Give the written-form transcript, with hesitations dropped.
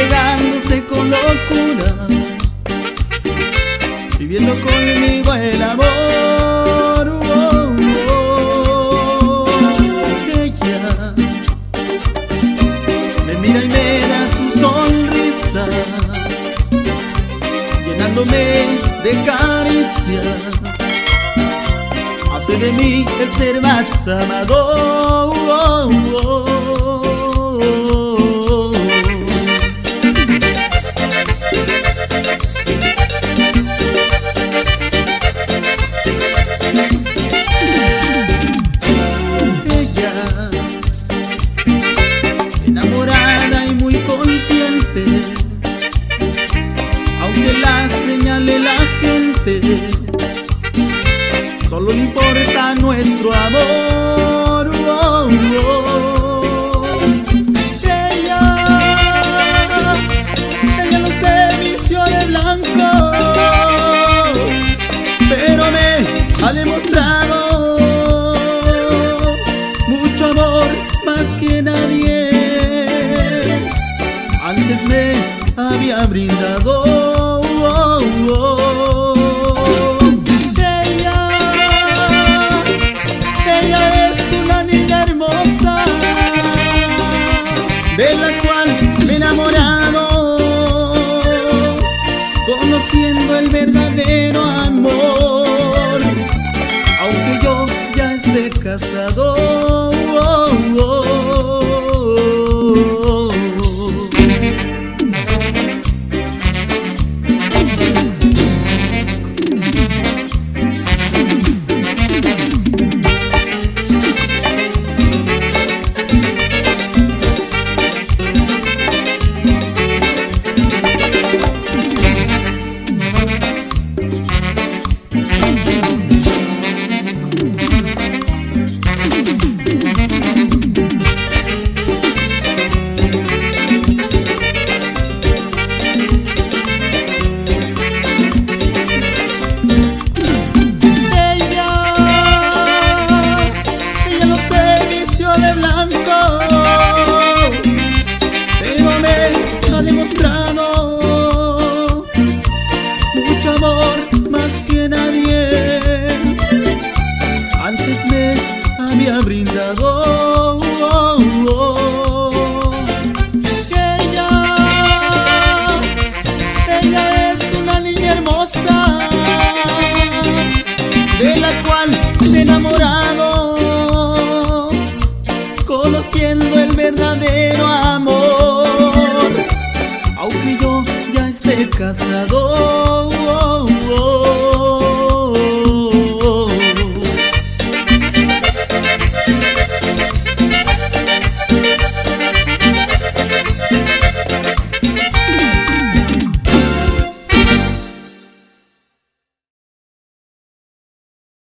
entregándose con locura, viviendo conmigo el amor. Ella me mira y me da su sonrisa, llenándome de caricias, hace de mí el ser más amado. Ella, enamorada y muy consciente, aunque la señale la gente, solo le importa nuestro amor. Ella no se vistió de blanco, pero me ha demostrado mucho amor más que nadie antes me había brindado. De la cual me he enamorado, conociendo el verdadero amor, aunque yo ya esté casado. De blanco, pero me ha demostrado mucho amor más que nadie antes me había brindado. Ella es una niña hermosa, de la cual me he enamorado, conociendo el verdadero amor, aunque yo ya esté casado.